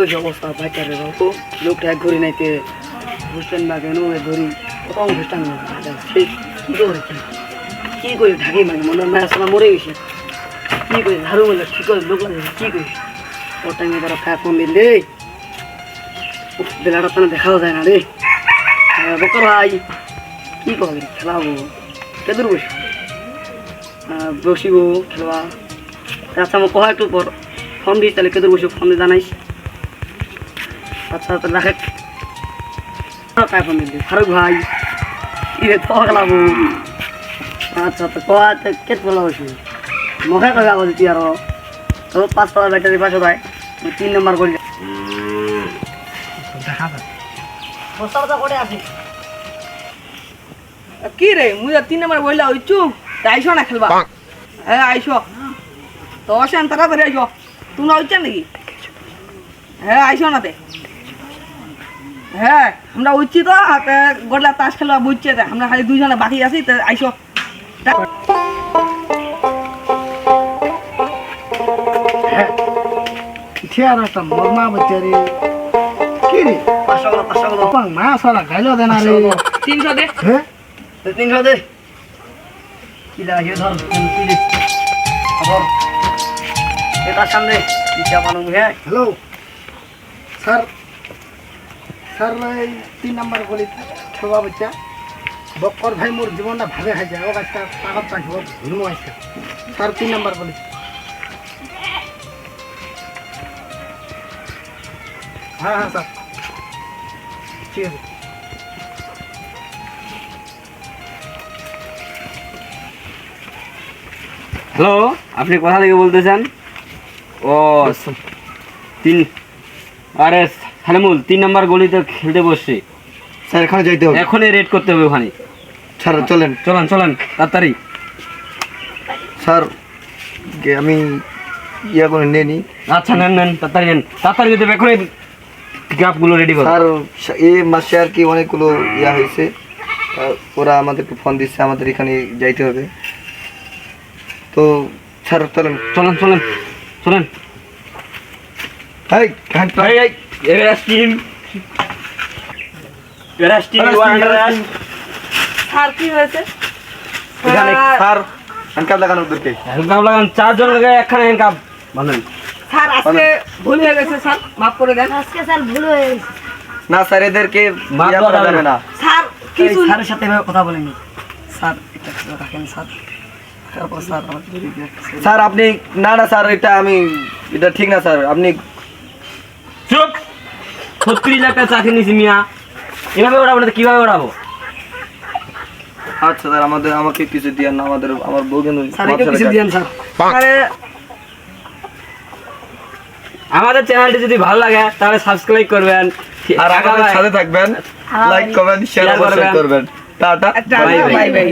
কইছে অবস্থা বাইটারে তো লোকটা এক ঘড়ি নাইতে বুঝতেন না কেন এক ঘড়ি কত অনুষ্ঠান সেই কি করে কি করে ঢাকি মানে মনে হয় আসলে মরে গেছে কি করে ঝাড়ু মেলে ঠিক করে লোক লাগে কি করে ওর টাইমে তারা খায় ফোন দিলে বেলাটা তো দেখাও যায় না রে বকর ভাই কি করবে খেলাবো কেদুর বসিব খেলবা আচ্ছা আমার কহ একটু পর ফর্ম দিস তাহলে কেদুর বসিব ফর্ম দিয়ে জানাইস আচ্ছা তাহলে রাখে কায় ফোন দিলি ফারুক ভাই ইরে তো খেলাবো আচ্ছা তো কহ কেত বলা বসবি মখে কবে আবার তুই আরো তো 5 তলা ব্যাটারি পাশে দেয় 3 নম্বর করি দেখা যায় বস্তা করে আসি কি রে মুই 3 নম্বর বইলা হইছু আইসো না খেলবা হ্যাঁ আইসো তো আসেন তাড়াতাড়ি আইসো তুমি হইছ নাকি হ্যাঁ আইসো না তে হ্যাঁ আমরা উঠছি তো গোডলা তাস খেলবা বুঝছে আমরা খালি দুইজনে বাকি আছি তো আইসো ঠিয়ারাটা মরমা বেচারি কি রে 500 পাং না সারা গাইলো দেনা রে 300 দে হ্যাঁ 300 দে কি লাগে ধর কি রে খবর এটা সামনে দিশা মানুষ হ্যাঁ হ্যালো স্যার স্যার এই 3 নাম্বার গলি ছোবা বাচ্চা বক্কর ভাই মোর জীবনটা ভাবে খাই যায় ও কাজটা পাগল পাইব ঘুরমো আইছে স্যার 3 নাম্বার গলি হ্যাঁ হ্যাঁ স্যার ঠিক আছে হ্যালো আপনি কোথা থেকে বলতেছেন ও 3 আরে সালেমুল 3 নাম্বার গলিতে খেলতে বসছি স্যার এখানে যাইতে হবে এখনই রেড করতে হবে ওখানে স্যার চলেন চলেন চলেন তাড়াতাড়ি স্যার আমি ইয়া করে নেনি আচ্ছা নেন নেন তাড়াতাড়ি যেতে হবে এখনই গ্রাফগুলো রেডি করো স্যার এই মাসে আর কি অনেকগুলো ইয়া হয়েছে ওরা আমাদেরকে ফোন দিচ্ছে আমাদের এখানে যাইতে হবে তো স্যার চলেন চলেন চলেন চলেন এই এই এই এরেস্ট টিম স্যার কি হয়েছে এখানে স্যার হ্যান্ডকাপ লাগানো ওদেরকে হ্যান্ডকাপ লাগান 4 জন লাগে একখানে হ্যান্ডকাপ বাঁধেন স্যার আজকে ভুল হয়ে গেছে স্যার মাফ করে দেন আজকে স্যার ভুল হয়ে গেছে না স্যার এদেরকে মাফ ইয়া করা করা যাবে না স্যার কিছু স্যারের সাথে এভাবে কথা বলেনি স্যার এটা রাখেন স্যার তারপর স্যার স্যার আপনি না না স্যার এটা ঠিক না স্যার আপনি চুপ 36 লাখ টাকা চাকরি নিছি মিয়া এভাবে ওড়াবো না কিভাবে ওড়াবো আচ্ছা স্যার আমাকে কিছু দিয়েন না আমার বউ কেন স্যার একটু কিছু দিয়েন স্যার আরে আমাদের চ্যানেলটি যদি ভালো লাগে তাহলে সাবস্ক্রাইব করবেন আর আমাদের সাথে থাকবেন লাইক কমেন্ট শেয়ার করবেন টাটা বাই বাই